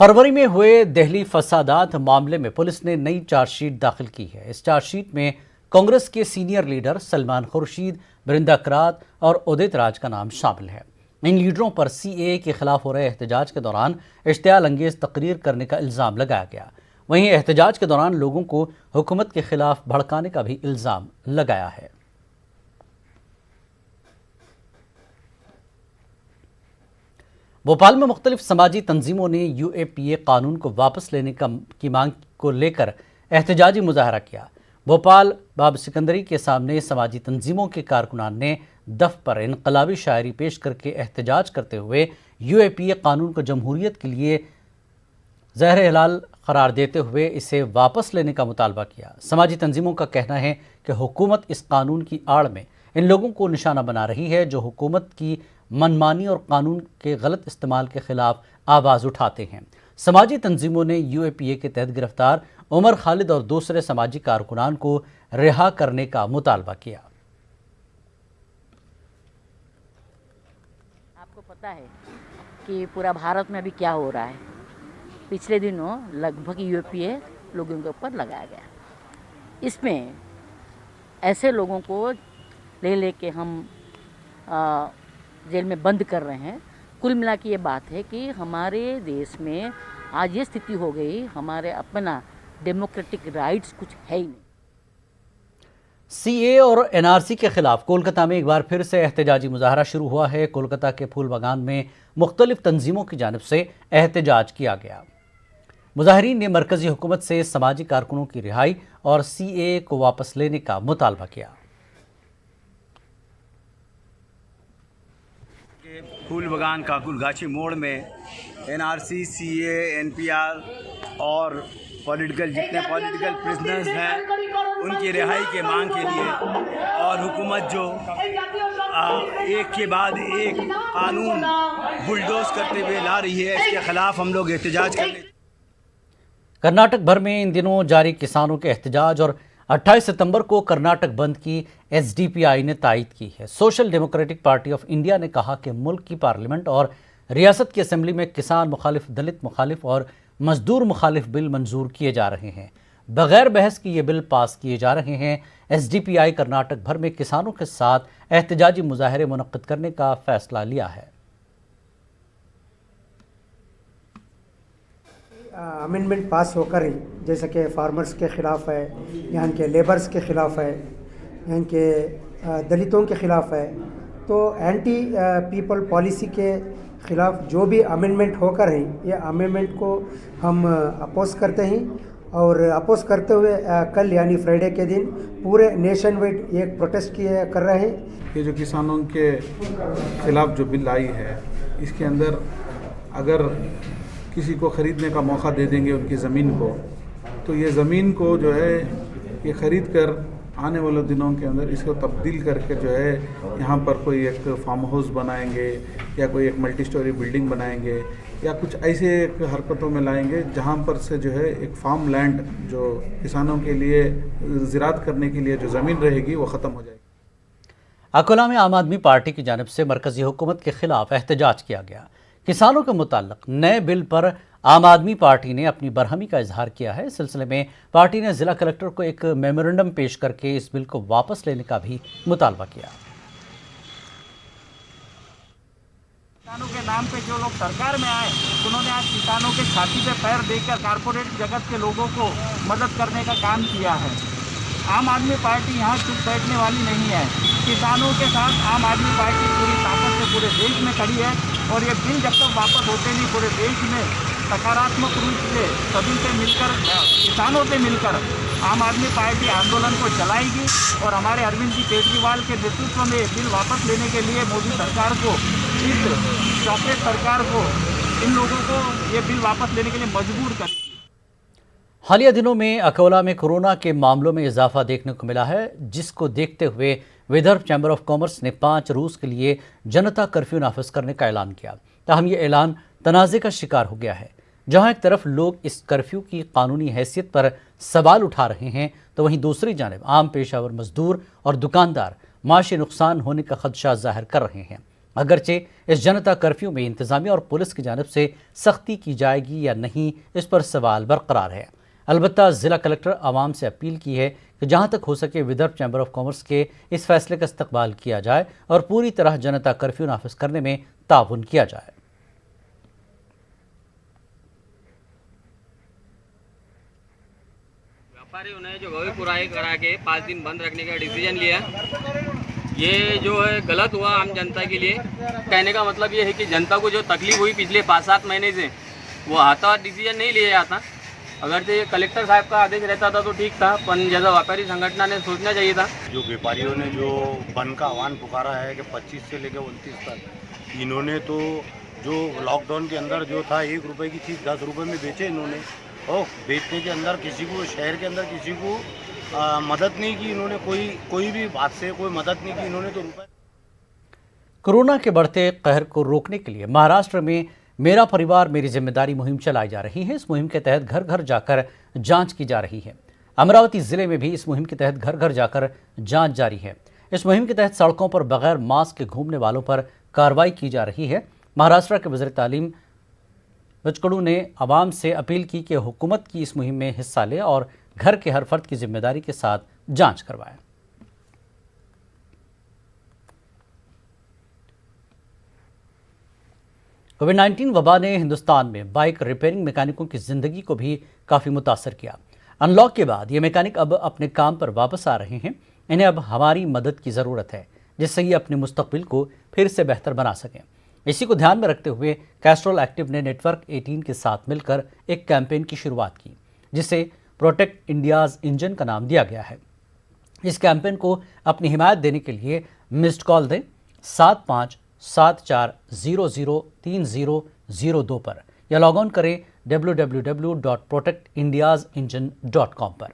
फरवरी में हुए दिल्ली फसादात मामले में पुलिस ने नई चार्जशीट दाखिल की है। इस चार्जशीट में कांग्रेस के सीनियर लीडर सलमान खुर्शीद, बरिंदा करात और उदित राज का नाम शामिल है। इन लीडरों पर सीएए के खिलाफ हो रहे एहतजाज के दौरान इश्तियाल अंगेज तकरीर करने का इल्ज़ाम लगाया गया। वहीं एहतजाज के दौरान लोगों को हुकूमत के खिलाफ भड़काने का भी इल्ज़ाम लगाया है। भोपाल में मुख्तलिफ समाजी तंजीमों ने यूएपीए कानून को वापस लेने की मांग को लेकर एहतजाजी मुजाहरा किया। भोपाल बाब सिकंदरी के सामने समाजी तंजीमों के कारकुनान ने दफ पर इनकलाबी शायरी पेश करके एहतजाज करते हुए यूएपीए कानून को जमहूरियत के लिए ज़हर हिलाल करार देते हुए इसे वापस लेने का मुतालबा किया। समाजी तंजीमों का कहना है कि हुकूमत इस कानून की आड़ में इन लोगों को निशाना बना रही है जो हुकूमत की मनमानी और कानून के गलत इस्तेमाल के खिलाफ आवाज़ उठाते हैं। समाजी तंजीमों ने यूएपीए के तहत गिरफ्तार उमर खालिद और दूसरे समाजी कारकुनान को रिहा करने का मुतालबा किया। आपको पता है कि पूरा भारत में अभी क्या हो रहा है। पिछले दिनों लगभग यूएपीए लोगों के ऊपर लगाया गया। इसमें ऐसे लोगों को ले लेके हम जेल में बंद कर रहे हैं। कुल मिला के ये बात है कि हमारे देश में आज ये स्थिति हो गई, हमारे अपना डेमोक्रेटिक राइट्स कुछ है ही नहीं। सीए और एनआरसी के खिलाफ कोलकाता में एक बार फिर से एहतजाजी मुजाहरा शुरू हुआ है। कोलकाता के फूल बागान में मुख्तलिफ तंजीमों की जानिब से एहतजाज किया गया। मुजाहिरीन ने मरकजी हुकूमत से समाजी कारकुनों की रिहाई और सीए को वापस लेने का मुतालबा किया। फूल बागान काकुलगाछी मोड़ में एनआरसी, सीए, एनपीआर और जितने पॉलिटिकल प्रिजनर्स हैं उनकी रिहाई के मांग के लिए और हुकूमत जो एक के बाद एक कानून बुलडोज करते हुए ला रही है, इसके खिलाफ हम लोग एहतजाज करने। कर्नाटक भर में इन दिनों जारी किसानों के एहतजाज और 28 सितंबर को कर्नाटक बंद की एसडीपीआई ने तायद की है। Social democratic party of India ने कहा कि मुल्क की पार्लियामेंट और रियासत की असेंबली में किसान मुखालिफ, दलित मुखालिफ और मजदूर मुखालिफ बिल मंजूर किए जा रहे हैं। बगैर बहस के ये बिल पास किए जा रहे हैं। एसडीपीआई कर्नाटक भर में किसानों के साथ एहतजाजी मुजाहरे मुनक्किद करने का फैसला लिया है। अमेंडमेंट पास होकर ही जैसे कि फार्मर्स के ख़िलाफ़ है, यहाँ के लेबर्स के ख़िलाफ़ है, यहाँ के दलितों के ख़िलाफ़ है, तो एंटी पीपल पॉलिसी के ख़िलाफ़ जो भी अमेंडमेंट होकर है, ये अमेंडमेंट को हम अपोज करते हैं। और अपोज करते हुए कल यानी फ्राइडे के दिन पूरे नेशन वाइड एक प्रोटेस्ट कर रहे हैं। ये जो किसानों के ख़िलाफ़ जो बिल आई है, इसके अंदर अगर किसी को ख़रीदने का मौका दे देंगे उनकी ज़मीन को, तो ये ज़मीन को जो है ये ख़रीद कर आने वाले दिनों के अंदर इसको तब्दील करके जो है यहाँ पर कोई एक फार्म हाउस बनाएंगे या कोई एक मल्टी स्टोरी बिल्डिंग बनाएंगे या कुछ ऐसे एक हरकतों में लाएंगे जहाँ पर से जो है एक फार्म लैंड जो किसानों के लिए ज़राअत करने के लिए जो ज़मीन रहेगी वो ख़त्म हो जाएगी। अकोला में आम आदमी पार्टी की जानिब से मरकजी हुकूमत के खिलाफ एहतजाज किया गया। किसानों के मुताल्लिक नए बिल पर आम आदमी पार्टी ने अपनी बरहमी का इजहार किया है। इस सिलसिले में पार्टी ने जिला कलेक्टर को एक मेमोरेंडम पेश करके इस बिल को वापस लेने का भी मुतालबा किया। किसानों के नाम पे जो लोग सरकार में आए, उन्होंने आज किसानों के छाती पे पैर देकर कारपोरेट जगत के लोगों को मदद करने का काम किया है। आम आदमी पार्टी यहाँ चुप बैठने वाली नहीं है। किसानों के साथ आम आदमी पार्टी पूरी ताकत से पूरे देश में खड़ी है और ये बिल जब तक वापस होते नहीं पूरे देश में सकारात्मक रूप से सभी से मिलकर, किसानों से मिलकर आम आदमी पार्टी आंदोलन को चलाएगी और हमारे अरविंद जी केजरीवाल के नेतृत्व में बिल वापस लेने के लिए मोदी सरकार को, इस चॉकलेट सरकार को, इन लोगों को ये बिल वापस लेने के लिए मजबूर करेगी। हालिया दिनों में अकोला में कोरोना के मामलों में इजाफा देखने को मिला है, जिसको देखते हुए विदर्भ चैम्बर ऑफ कॉमर्स ने 5 रोज़ के लिए जनता कर्फ्यू नाफिज करने का ऐलान किया। ताहम ये ऐलान तनाज़े का शिकार हो गया है। जहां एक तरफ लोग इस कर्फ्यू की कानूनी हैसियत पर सवाल उठा रहे हैं, तो वहीं दूसरी जानिब आम पेशावर मजदूर और दुकानदार माशी नुकसान होने का खदशा जाहिर कर रहे हैं। अगरचे इस जनता कर्फ्यू में इंतजामिया और पुलिस की जानिब से सख्ती की जाएगी या नहीं, इस पर सवाल बरकरार है। अलबत्ता जिला कलेक्टर आवाम से अपील की है कि जहां तक हो सके विदर्भ चैम्बर ऑफ कॉमर्स के इस फैसले का इस्तकबाल किया जाए और पूरी तरह जनता कर्फ्यू नाफिज करने में ताउन किया जाए। व्यापारियों ने जो गौरी पुराई करा के 5 दिन बंद रखने का डिसीजन लिया, ये जो है गलत हुआ आम जनता के लिए। कहने का मतलब ये है कि जनता को जो तकलीफ हुई पिछले 5-7 महीने से, वो हाथों डिसीजन नहीं लिया जाता। अगर तो ये कलेक्टर साहब का आदेश रहता था तो ठीक था, पर जैसा व्यापारी संगठन ने सोचना चाहिए था। जो व्यापारियों ने जो बंद का आह्वान पुकारा है कि 25 से लेकर 29 तक, इन्होंने तो जो लॉकडाउन के अंदर जो था 1 रुपए की चीज़ 10 रुपए में बेचे इन्होंने, और बेचने के अंदर किसी को, शहर के अंदर किसी को मदद नहीं की इन्होंने, कोई भी बात से कोई मदद नहीं की इन्होंने। तो रुपए कोरोना के बढ़ते कहर को रोकने के लिए महाराष्ट्र में मेरा परिवार मेरी जिम्मेदारी मुहिम चलाई जा रही है। इस मुहिम के तहत घर घर जाकर जांच की जा रही है। अमरावती जिले में भी इस मुहिम के तहत घर घर जाकर जांच जारी है। इस मुहिम के तहत सड़कों पर बगैर मास्क के घूमने वालों पर कार्रवाई की जा रही है। महाराष्ट्र के वज़ीर तालीम बचकड़ू ने आवाम से अपील की कि हुकूमत की इस मुहिम में हिस्सा ले और घर के हर फर्द की जिम्मेदारी के साथ जांच करवाए। कोविड-19 वबा ने हिंदुस्तान में बाइक रिपेयरिंग मैकेनिकों की जिंदगी को भी काफ़ी मुतासर किया। अनलॉक के बाद ये मैकेनिक अब अपने काम पर वापस आ रहे हैं। इन्हें अब हमारी मदद की ज़रूरत है, जिससे ये अपने मुस्तकबिल को फिर से बेहतर बना सकें। इसी को ध्यान में रखते हुए कैस्ट्रॉल एक्टिव ने नेटवर्क 18 के साथ मिलकर एक कैंपेन की शुरुआत की, जिसे प्रोटेक्ट इंडियाज़ इंजन का नाम दिया गया है। इस कैंपेन को अपनी हिमायत देने के लिए मिस्ड कॉल दें 7574003002 पर, या लॉग ऑन करें www.protectindiasengine.com पर।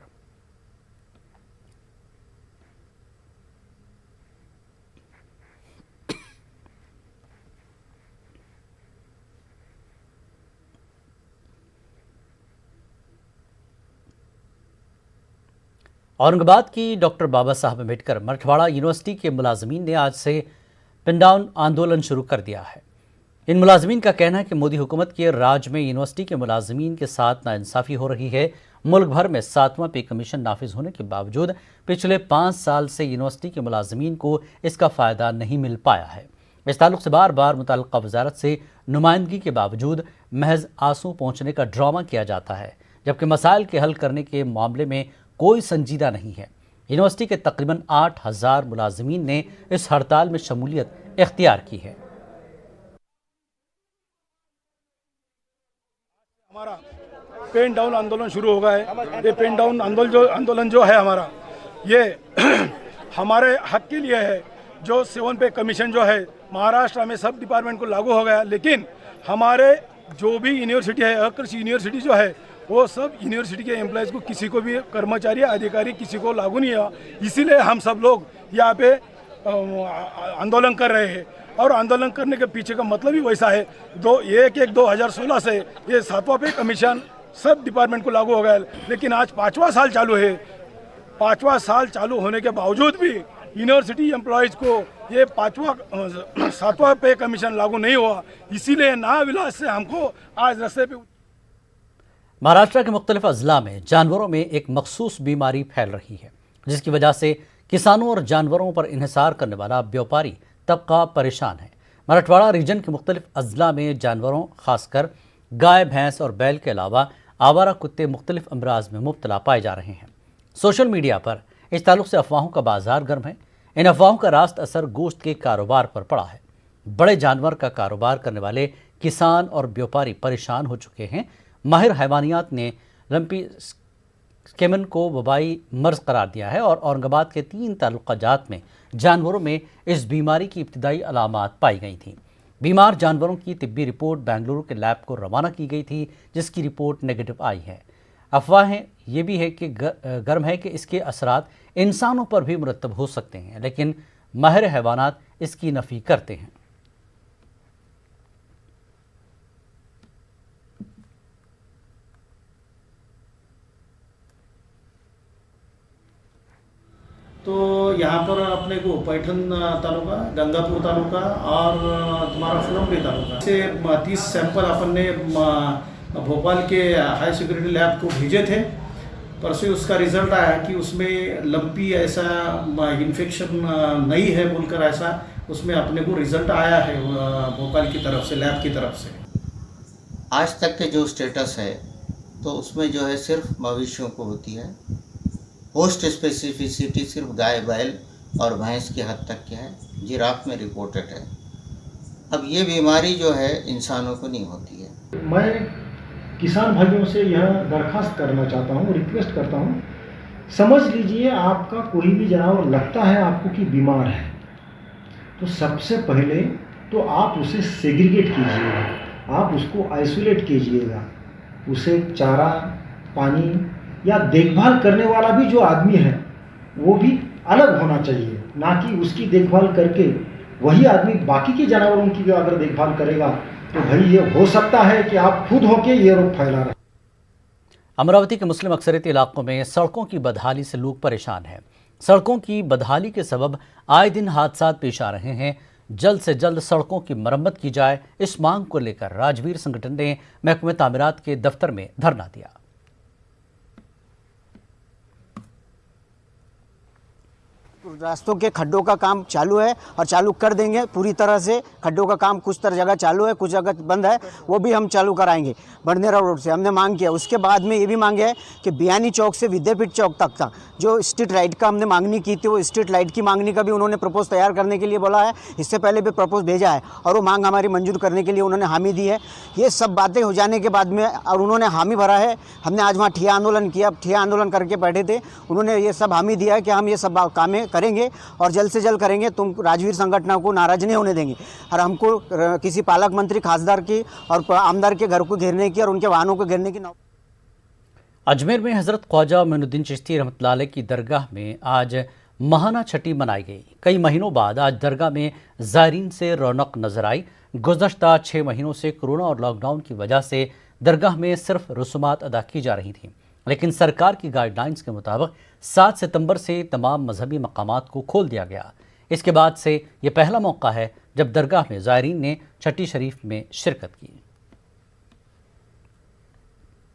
औरंगाबाद की डॉक्टर बाबा साहब अम्बेडकर मराठवाड़ा यूनिवर्सिटी के मुलाजमीन ने आज से पिन डाउन आंदोलन शुरू कर दिया है। इन मुलाजमीन का कहना है कि मोदी हुकूमत के राज में यूनिवर्सिटी के मुलाजमीन के साथ नाइंसाफ़ी हो रही है। मुल्क भर में 7वां पे कमीशन नाफिज होने के बावजूद पिछले 5 साल से यूनिवर्सिटी के मुलाजमीन को इसका फ़ायदा नहीं मिल पाया है। इस ताल्लुक से बार बार मुतल्लिक़ा वजारत से नुमाइंदगी के बावजूद महज आंसू पहुँचने का ड्रामा किया जाता है, जबकि मसाइल के हल करने के मामले में कोई संजीदा नहीं है। यूनिवर्सिटी के तकरीबन 8000 मुलाजमीन ने इस हड़ताल में शमूलियत इख्तियार की है। हमारा पेन डाउन आंदोलन शुरू हो गया है। ये पेन डाउन आंदोलन जो है हमारा, ये हमारे हक के लिए है। जो 7 पे कमीशन जो है महाराष्ट्र में सब डिपार्टमेंट को लागू हो गया, लेकिन हमारे जो भी यूनिवर्सिटी है, कृषि यूनिवर्सिटी जो है, वो सब यूनिवर्सिटी के एम्प्लॉयज़ को, किसी को भी कर्मचारी अधिकारी किसी को लागू नहीं हुआ। इसीलिए हम सब लोग यहाँ पे आंदोलन कर रहे हैं। और आंदोलन करने के पीछे का मतलब ही वैसा है। 1/1/2016 से ये 7वां पे कमीशन सब डिपार्टमेंट को लागू हो गया, लेकिन आज 5वां साल चालू है। 5वां साल चालू होने के बावजूद भी यूनिवर्सिटी एम्प्लॉयज़ को ये 7वां पे कमीशन लागू नहीं हुआ। इसीलिए नाविलाज से हमको आज रास्ते पे। महाराष्ट्र के मुख्तलिफ अजला में जानवरों में एक मखसूस बीमारी फैल रही है, जिसकी वजह से किसानों और जानवरों पर इन्हिसार करने वाला व्यापारी तबका परेशान है। मराठवाड़ा रीजन के मुख्तलिफ अजला में जानवरों, खासकर गाय, भैंस और बैल के अलावा आवारा कुत्ते मुख्तलिफ अमराज में मुब्तला पाए जा रहे हैं। सोशल मीडिया पर इस ताल्लुक से अफवाहों का बाजार गर्म है। इन अफवाहों का रास्त असर गोश्त के कारोबार पर पड़ा है। बड़े जानवर का कारोबार करने वाले किसान और व्यापारी परेशान हो चुके हैं। माहिर हैवानियात ने लंपी स्केमन को वबाई मर्ज करार दिया है और औरंगाबाद के 3 तालुकाजात में जानवरों में इस बीमारी की इब्तिदाई अलामात पाई गई थी। बीमार जानवरों की तिब्बी रिपोर्ट बेंगलुरु के लैब को रवाना की गई थी, जिसकी रिपोर्ट नेगेटिव आई है। अफवाहें ये भी है कि गर्म है कि इसके असरात इंसानों पर भी मुरतब हो सकते हैं, लेकिन माहिर हैवानात इसकी नफ़ी करते हैं। तो यहाँ पर अपने को पैठन तालुका, गंगापुर तालुका और तुम्हारा फुलंब्री तालुका से 30 सैंपल अपन ने भोपाल के हाई सिक्योरिटी लैब को भेजे थे। परसों उसका रिजल्ट आया कि उसमें लंपी ऐसा इन्फेक्शन नहीं है बोलकर ऐसा उसमें अपने को रिजल्ट आया है भोपाल की तरफ से, लैब की तरफ से। आज तक के जो स्टेटस है तो उसमें जो है सिर्फ मवेशियों को होती है। होस्ट स्पेसिफिसिटी सिर्फ गाय, बैल और भैंस की हद तक के है। जिराफ में रिपोर्टेड है। अब ये बीमारी जो है इंसानों को नहीं होती है। मैं किसान भाइयों से यह दरख्वास्त करना चाहता हूँ, रिक्वेस्ट करता हूँ, समझ लीजिए आपका कोई भी जानवर लगता है आपको कि बीमार है, तो सबसे पहले तो आप उसे सेग्रीगेट कीजिएगा, आप उसको आइसोलेट कीजिएगा। उसे चारा, पानी या देखभाल करने वाला भी जो आदमी है वो भी अलग होना चाहिए, ना कि उसकी देखभाल करके वही आदमी बाकी के जानवरों की भी अगर देखभाल करेगा तो भाई ये हो सकता है कि आप खुद होके ये रोग फैला रहे। अमरावती के मुस्लिम अक्सरियत इलाकों में सड़कों की बदहाली से लोग परेशान हैं। सड़कों की बदहाली के सबब आए दिन हादसा पेश आ रहे हैं। जल्द से जल्द सड़कों की मरम्मत की जाए, इस मांग को लेकर राजवीर संगठन ने महकमे तामीरात के दफ्तर में धरना दिया। रास्तों के खड्डों का काम चालू है और चालू कर देंगे पूरी तरह से। खड्डों का काम कुछ जगह चालू है, कुछ जगह बंद है, वो भी हम चालू कराएंगे। बड़नेरा रोड से हमने मांग किया। उसके बाद में ये भी मांगे है कि बियानी चौक से विद्यापीठ चौक तक जो स्ट्रीट लाइट का हमने मांगनी की थी, वो स्ट्रीट लाइट की मांगनी का भी उन्होंने प्रपोज तैयार करने के लिए बोला है। इससे पहले भी प्रपोज भेजा है और वो मांग हमारी मंजूर करने के लिए उन्होंने हामी दी है। ये सब बातें हो जाने के बाद में और उन्होंने हामी भरा है। हमने आज वहाँ ठिया आंदोलन किया, ठिया आंदोलन करके बैठे थे। उन्होंने ये सब हामी दिया है कि हम ये सब कामें करेंगे और जल्द से जल्द करेंगे। तुम राजवीर संगठनों को नाराज नहीं होने देंगे और हमको किसी पालक मंत्री, खासदार की और आमदार के घर को घेरने की और उनके वाहनों को घेरने की। अजमेर में हज़रत ख्वाजा मोइनुद्दीन चिश्ती रहमतुल्लाह अलैह की दरगाह में आज महाना छठी मनाई गई। कई महीनों बाद आज दरगाह में ज़ायरीन से रौनक नजर आई। गुज़श्ता 6 महीनों से कोरोना और लॉकडाउन की वजह से दरगाह में सिर्फ रसूमात अदा की जा रही थी, लेकिन सरकार की गाइडलाइंस के मुताबिक 7 सितंबर से तमाम मजहबी मकामात को खोल दिया गया। इसके बाद से ये पहला मौका है जब दरगाह में ज़ायरीन ने छठी शरीफ में शिरकत की।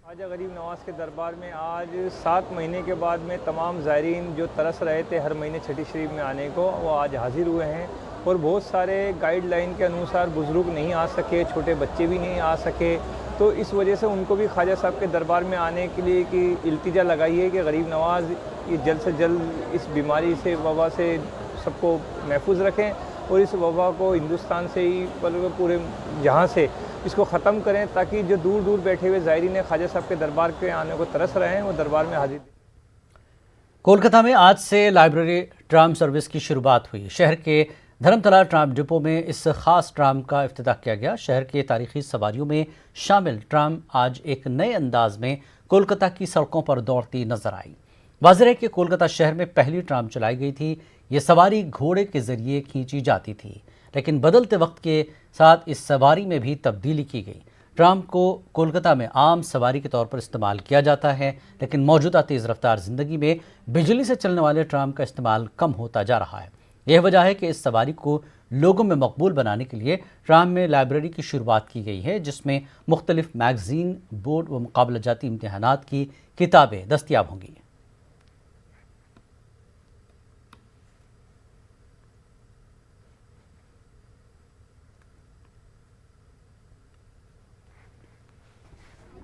ख्वाजा गरीब नवाज के दरबार में आज 7 महीने के बाद में तमाम ज़ायरीन जो तरस रहे थे हर महीने छठी शरीफ में आने को, वो आज हाजिर हुए हैं। और बहुत सारे गाइडलाइन के अनुसार बुज़ुर्ग नहीं आ सके, छोटे बच्चे भी नहीं आ सके, तो इस वजह से उनको भी ख्वाजा साहब के दरबार में आने के लिए की इल्तिजा लगाई है कि गरीब नवाज ये जल्द से जल्द इस बीमारी से, वबा से सबको महफूज रखें और इस वबा को हिंदुस्तान से ही पूरे जहां से इसको ख़त्म करें, ताकि जो दूर दूर बैठे हुए ज़ायरीन ख्वाजा साहब के दरबार के आने को तरस रहे हैं वो दरबार में हाजिर। कोलकाता में आज से लाइब्रेरी ट्राम सर्विस की शुरुआत हुई। शहर के धर्मतला ट्राम डिपो में इस खास ट्राम का इफ्तिताह किया गया। शहर के तारीखी सवारियों में शामिल ट्राम आज एक नए अंदाज में कोलकाता की सड़कों पर दौड़ती नजर आई। वाज़ेह है कि कोलकाता शहर में पहली ट्राम चलाई गई थी। ये सवारी घोड़े के जरिए खींची जाती थी, लेकिन बदलते वक्त के साथ इस सवारी में भी तब्दीली की गई। ट्राम को कोलकाता में आम सवारी के तौर पर इस्तेमाल किया जाता है, लेकिन मौजूदा तेज़ रफ्तार ज़िंदगी में बिजली से चलने वाले ट्राम का इस्तेमाल कम होता जा रहा है। यह वजह है कि इस सवारी को लोगों में मकबूल बनाने के लिए ट्राम में लाइब्रेरी की शुरुआत की गई है, जिसमें मुख्तलिफ मैगज़ीन, बोर्ड व मुकाबला जाती इम्तहानात की किताबें दस्तियाब होंगी।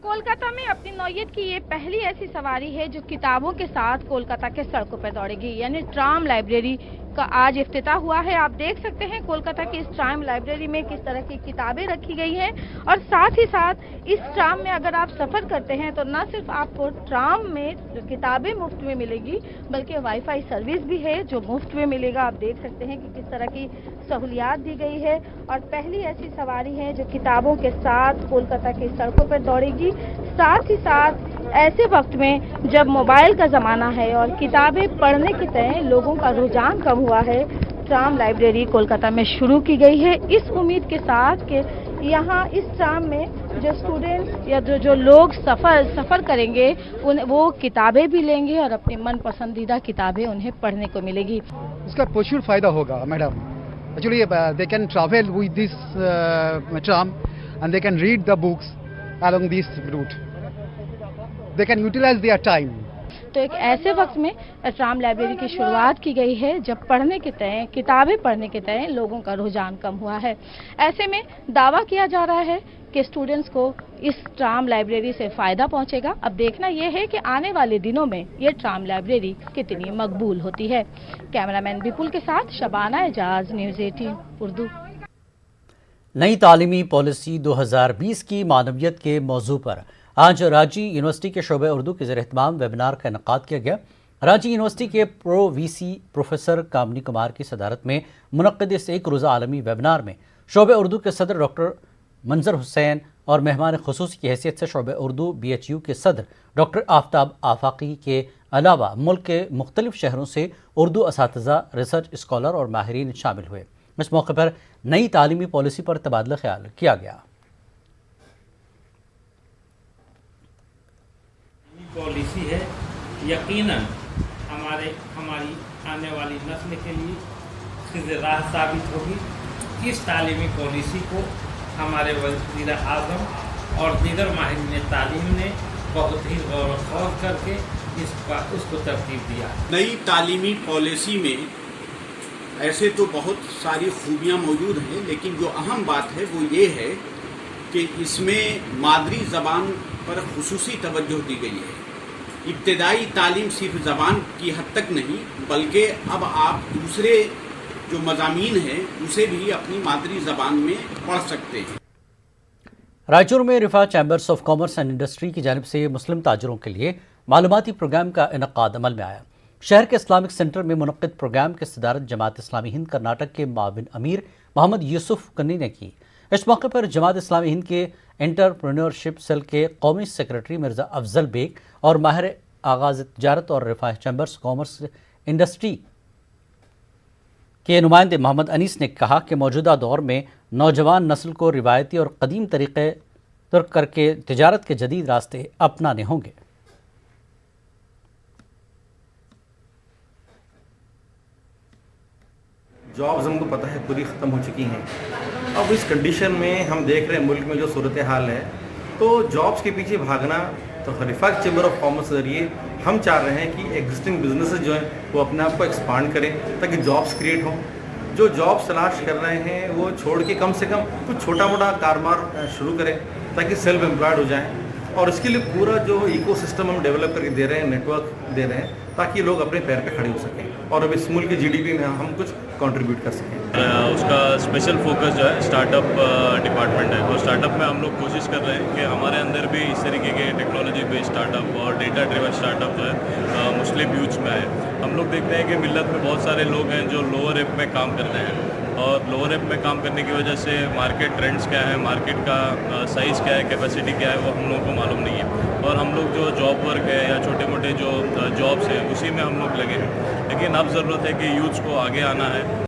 कोलकाता में अपनी नौयत की ये पहली ऐसी सवारी है जो किताबों के साथ कोलकाता के सड़कों पर दौड़ेगी, यानी ट्राम लाइब्रेरी का आज इफ्तिताह हुआ है। आप देख सकते हैं कोलकाता की इस ट्राम लाइब्रेरी में किस तरह की किताबें रखी गई हैं और साथ ही साथ इस ट्राम में अगर आप सफ़र करते हैं तो न सिर्फ आपको ट्राम में किताबें मुफ्त में मिलेगी, बल्कि वाईफाई सर्विस भी है जो मुफ्त में मिलेगा। आप देख सकते हैं कि किस तरह की सहूलियात दी गई है और पहली ऐसी सवारी है जो किताबों के साथ कोलकाता की सड़कों पर दौड़ेगी। साथ ही साथ ऐसे वक्त में जब मोबाइल का ज़माना है और किताबें पढ़ने की तरह लोगों का रुझान कम हुआ है, ट्राम लाइब्रेरी कोलकाता में शुरू की गई है, इस उम्मीद के साथ कि यहाँ इस ट्राम में जो स्टूडेंट्स या जो लोग सफ़र करेंगे वो किताबें भी लेंगे और अपनी मन पसंदीदा किताबें उन्हें पढ़ने को मिलेगी। इसका प्रचुर फायदा होगा madam. Actually they can travel with this tram and they can read the books along this route, they can utilise their time. तो एक ऐसे वक्त में ट्राम लाइब्रेरी की शुरुआत की गई है जब किताबें पढ़ने के तय लोगों का रुझान कम हुआ है। ऐसे में दावा किया जा रहा है कि स्टूडेंट्स को इस ट्राम लाइब्रेरी से फायदा पहुंचेगा। अब देखना यह है कि आने वाले दिनों में ये ट्राम लाइब्रेरी कितनी मकबूल होती है। कैमरामैन विपुल के साथ शबाना एजाज, न्यूज़ 18 उर्दू। नई तालीमी पॉलिसी 2020 की मानवियत के मौजू पर आज रांची यूनिवर्सिटी के शोबे उर्दू के ज़ेर-ए-एहतमाम वेबिनार का इनेकाद किया गया। रांची यूनिवर्सिटी के प्रो वीसी प्रोफेसर कामनी कुमार की सदारत में मुनक्किद इस एक रोज़ा आलमी वेबिनार में शोबे उर्दू के सदर डॉक्टर मंजर हुसैन और मेहमान खुसूसी की हैसियत से शोबे उर्दू BHU के सदर डॉक्टर आफ्ताब आफाकी के अलावा मुल्क के मुख्तलिफ शहरों से उर्दू असातिज़ा, रिसर्च स्कॉलर और माहिरीन शामिल हुए। इस मौके पर नई तालीमी पॉलिसी पर तबादला ख्याल किया गया। पॉलिसी है यकीनन हमारी आने वाली नस्ल के लिए सीधे राह साबित होगी। इस तालीमी पॉलिसी को हमारे वज़ीर आज़म और दीगर माहिरीन तालीम ने बहुत ही गौर व खौफ करके उसको तरतीब दिया। नई तालीमी पॉलिसी में ऐसे तो बहुत सारी खूबियाँ मौजूद हैं, लेकिन जो अहम बात है वो ये है कि इसमें मादरी ज़बान पर खुसूसी तवज्जो दी गई है। इब्तदाई तालीम सिर्फ ज़बान की हद तक नहीं, बल्कि अब आप दूसरे जो मज़ामीन हैं उसे भी अपनी मादरी ज़बान में पढ़ सकते हैं। रायचूर में रिफा chambers of commerce and industry की जानिब से मुस्लिम ताजरों के लिए मालूमाती प्रोग्राम का इनेकाद अमल में आया। शहर के इस्लामिक सेंटर में मुनक्किद प्रोग्राम की सदारत जमात इस्लामी हिंद कर्नाटक के माविन अमीर मोहम्मद यूसुफ कन्नी ने की। इस मौके पर जमात इस्लामी हिंद के एंटरप्रेन्योरशिप सेल के कौमी सेक्रेटरी मिर्ज़ा अफजल बेग और माहिर आगाज़ तिजारत और रिफा चैम्बर्स कॉमर्स इंडस्ट्री के नुमाइंदे मोहम्मद अनीस ने कहा कि मौजूदा दौर में नौजवान नस्ल को रिवायती और कदीम तरीक़े तुर्क करके तिजारत के जदीद रास्ते अपनाने होंगे। जॉब्स हमको पता है पूरी ख़त्म हो चुकी हैं। अब इस कंडीशन में हम देख रहे हैं मुल्क में जो सूरत हाल है, तो जॉब्स के पीछे भागना, तो रिफा चैम्बर ऑफ कॉमर्स के ज़रिए हम चाह रहे हैं कि एग्जिस्टिंग बिजनेसेस जो हैं वो अपने आप को एक्सपांड करें ताकि जॉब्स क्रिएट हों। जो जॉब्स तलाश कर रहे हैं वो छोड़ के कम से कम कुछ छोटा मोटा कारोबार शुरू करें ताकि सेल्फ एम्प्लॉयड हो जाएं। और इसके लिए पूरा जो इकोसिस्टम हम डेवलप करके दे रहे हैं, नेटवर्क दे रहे हैं, ताकि लोग अपने पैर पे खड़े हो सकें और अब इस मुल्क की GDP में हम कुछ कंट्रीब्यूट कर सकें। उसका स्पेशल फोकस जो है स्टार्टअप डिपार्टमेंट है, और स्टार्टअप में हम लोग कोशिश कर रहे हैं कि हमारे अंदर भी इस तरीके के टेक्नोलॉजी बेस्ड स्टार्टअप और डेटा ड्रिवन स्टार्टअप जो है मुस्लिम यूथ्स में आए। हम लोग देखते हैं कि मिल्लत में बहुत सारे लोग हैं जो लोअर एप में काम करते हैं, और लोअर एप में काम करने की वजह से मार्केट ट्रेंड्स क्या है, मार्केट का साइज़ क्या है, कैपेसिटी क्या है, वो हम लोगों को मालूम नहीं है। और हम लोग जो जॉब वर्क है या छोटे मोटे जो जॉब्स हैं उसी में हम लोग लगे हैं, लेकिन अब ज़रूरत है कि यूथ्स को आगे आना है।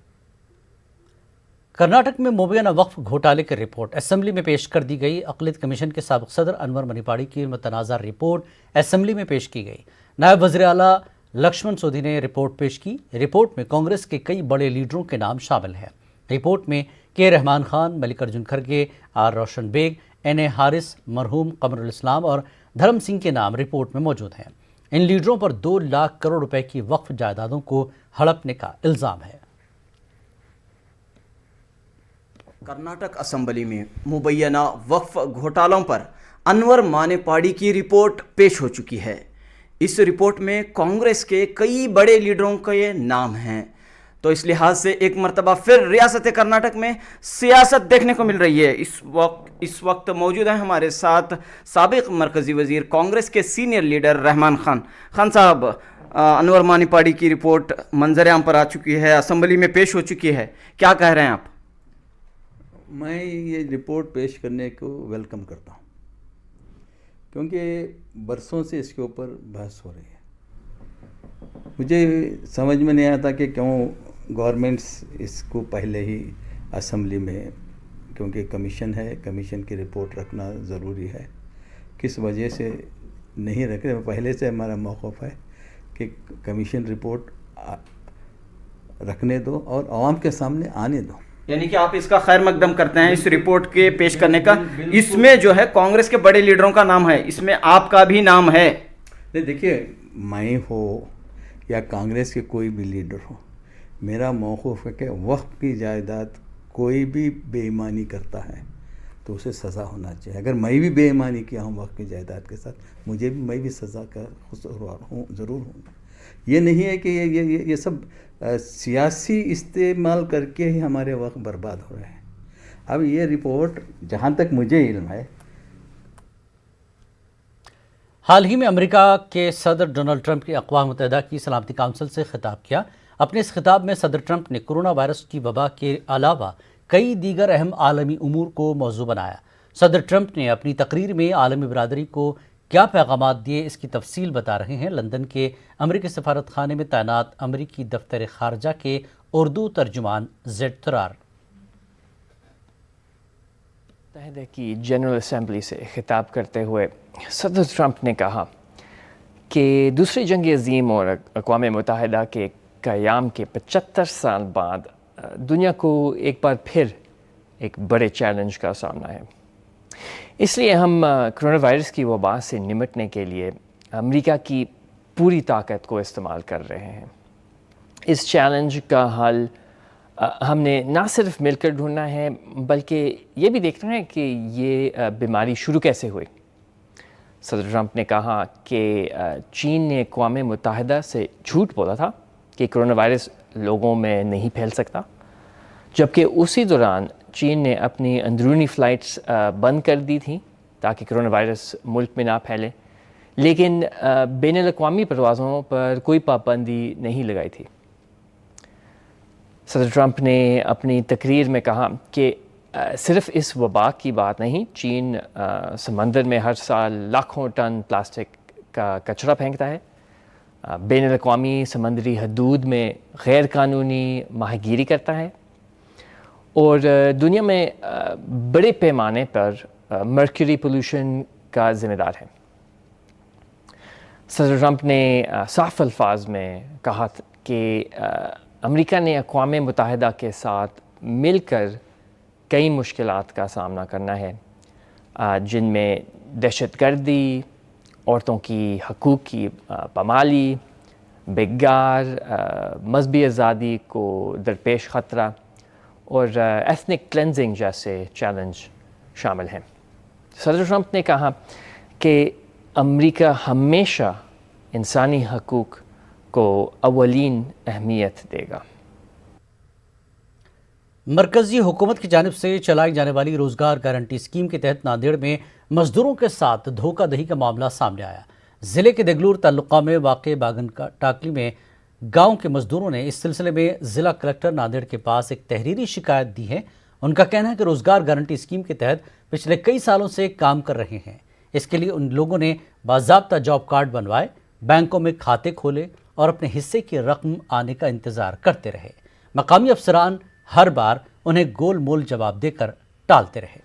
कर्नाटक में मुबैना वक्फ घोटाले की रिपोर्ट असेंबली में पेश कर दी गई। अक़लियत कमीशन के साबिक़ सदर अनवर मनीपाड़ी की मुतनाज़ा रिपोर्ट असेंबली में पेश की गई। नायब वज़ीर आला लक्ष्मण सोधी ने रिपोर्ट पेश की। रिपोर्ट में कांग्रेस के कई बड़े लीडरों के नाम शामिल हैं। रिपोर्ट में के रहमान खान, मल्लिकार्जुन खड़गे, आर रोशन बेग, NA हारिस, मरहूम कमरुल इस्लाम और धर्म सिंह के नाम रिपोर्ट में मौजूद हैं। इन लीडरों पर 2 लाख करोड़ रुपए की वक्फ जायदादों को हड़पने का इल्ज़ाम है। कर्नाटक असेंबली में मुबैना वक्फ घोटालों पर अनवर मानेपाड़ी की रिपोर्ट पेश हो चुकी है। इस रिपोर्ट में कांग्रेस के कई बड़े लीडरों के नाम हैं, तो इस लिहाज से एक मरतबा फिर रियासत कर्नाटक में सियासत देखने को मिल रही है। इस वक्त मौजूद हैं हमारे साथ साबिक़ मरकज़ी वज़ीर कांग्रेस के सीनियर लीडर रहमान खान साहब। अनवर मानेपाड़ी की रिपोर्ट मंजर-ए-आम पर आ चुकी है, असेंबली में पेश हो चुकी है, क्या कह रहे हैं आप? मैं ये रिपोर्ट पेश करने को वेलकम करता हूँ, क्योंकि बरसों से इसके ऊपर बहस हो रही है। मुझे समझ में नहीं आता कि क्यों गवर्नमेंट्स इसको पहले ही असेंबली में, क्योंकि कमीशन है, कमीशन की रिपोर्ट रखना ज़रूरी है, किस वजह से नहीं रख रहे। पहले से हमारा मौक़िफ़ है कि कमीशन रिपोर्ट रखने दो और आवाम के सामने आने दो। यानी कि आप इसका खैर मकदम करते हैं इस रिपोर्ट के पेश करने का। इसमें जो है कांग्रेस के बड़े लीडरों का नाम है, इसमें आपका भी नाम है। नहीं, देखिए, मैं हो या कांग्रेस के कोई भी लीडर हो, मेरा मौक़िफ़ है कि वक़्फ़ की जायदाद कोई भी बेईमानी करता है तो उसे सज़ा होना चाहिए। अगर मैं भी बेईमानी किया हूँ वक़्फ़ की जायदाद के साथ, मैं भी सज़ा का खुशगवार हूँ, ज़रूर हूँ। ये नहीं है कि ये सब सियासी इस्तेमाल करके ही हमारे वक्त बर्बाद हो रहे हैं। अब ये रिपोर्ट जहाँ तक मुझे इल्म है, हाल ही में अमेरिका के सदर डोनाल्ड ट्रंप ने अक़वाम मुत्तहिदा की सलामती काउंसिल से खिताब किया। अपने इस खिताब में सदर ट्रंप ने कोरोना वायरस की वबा के अलावा कई दीगर अहम आलमी उमूर को मौजू बनाया। सदर ट्रंप ने अपनी तकरीर में आलमी बरादरी को क्या पैगाम दिए, इसकी तफसील बता रहे हैं लंदन के अमरीकी सफारत खाने में तैनात अमरीकी दफ्तर खारजा के उर्दू तर्जुमान जेड तरार। मुत्तहिदा की जनरल असम्बली से खिताब करते हुए सदर ट्रंप ने कहा कि दूसरी जंग अज़ीम और अक़वाम मुत्तहिदा के क़याम के 75 साल बाद दुनिया को एक बार फिर एक बड़े चैलेंज का सामना है। इसलिए हम कोरोना वायरस की वबा से निपटने के लिए अमेरिका की पूरी ताकत को इस्तेमाल कर रहे हैं। इस चैलेंज का हल हमने ना सिर्फ मिलकर ढूंढना है, बल्कि ये भी देखना है कि ये बीमारी शुरू कैसे हुई। सदर ट्रंप ने कहा कि चीन ने अक़वाम मुत्तहिदा से झूठ बोला था कि कोरोना वायरस लोगों में नहीं फैल सकता, जबकि उसी दौरान चीन ने अपनी अंदरूनी फ़्लाइट्स बंद कर दी थी ताकि कोरोना वायरस मुल्क में ना फैले, लेकिन बैनुल-अक़वामी परवाज़ों पर कोई पाबंदी नहीं लगाई थी। सदर ट्रंप ने अपनी तकरीर में कहा कि सिर्फ इस वबा की बात नहीं, चीन समंदर में हर साल लाखों टन प्लास्टिक का कचरा फेंकता है, बैनुल-अक़वामी समंदरी हदूद में गैर कानूनी माहीगीरी करता है और दुनिया में बड़े पैमाने पर मर्क्यूरी पोल्यूशन का ज़िम्मेदार है। सदर ट्रंप ने साफ अल्फाज में कहा कि अमेरिका ने अक़वाम मुत्तहिदा के साथ मिलकर कई मुश्किलात का सामना करना है, जिनमें दहशतगर्दी, औरतों की हकूक़ की पामाली, बेगार, मजहबी आज़ादी को दरपेश ख़तरा और एथनिक क्लेंजिंग जैसे चैलेंज शामिल हैं। सदर ट्रंप ने कहा कि अमेरिका हमेशा इंसानी हकूक़ को अव्वलीन अहमियत देगा। मरकज़ी हुकूमत की जानिब से चलाई जाने वाली रोज़गार गारंटी स्कीम के तहत नांदेड़ में मजदूरों के साथ धोखाधड़ी का मामला सामने आया। ज़िले के देगलूर तालुका में वाक़े बागन टाकली में गांव के मजदूरों ने इस सिलसिले में ज़िला कलेक्टर नांदेड़ के पास एक तहरीरी शिकायत दी है। उनका कहना है कि रोज़गार गारंटी स्कीम के तहत पिछले कई सालों से काम कर रहे हैं। इसके लिए उन लोगों ने बाज़ाब्ता जॉब कार्ड बनवाए, बैंकों में खाते खोले और अपने हिस्से की रकम आने का इंतज़ार करते रहे। मकामी अफसरान हर बार उन्हें गोल मोल जवाब देकर टालते रहे।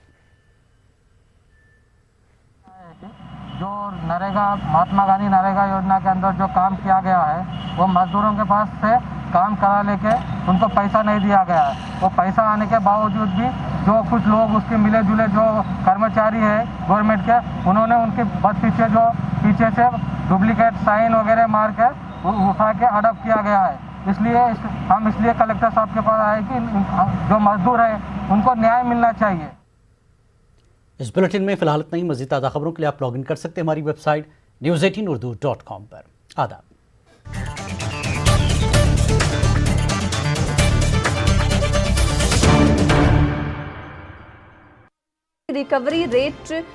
जो नरेगा, महात्मा गांधी नरेगा योजना के अंदर जो काम किया गया है, वो मजदूरों के पास से काम करा लेके उनको पैसा नहीं दिया गया है। वो पैसा आने के बावजूद भी जो कुछ लोग उसके मिले जुले जो कर्मचारी है गवर्नमेंट के, उन्होंने उनके बस पीछे से डुप्लीकेट साइन वगैरह मार के उठा के अडप किया गया है। हम इसलिए कलेक्टर साहब के पास आए कि जो मजदूर है उनको न्याय मिलना चाहिए। इस बुलेटिन में फिलहाल इतना ही। मज़ीद ताज़ा खबरों के लिए आप लॉगिन कर सकते हैं हमारी वेबसाइट news18urdu.com पर। आदाब। Recovery rate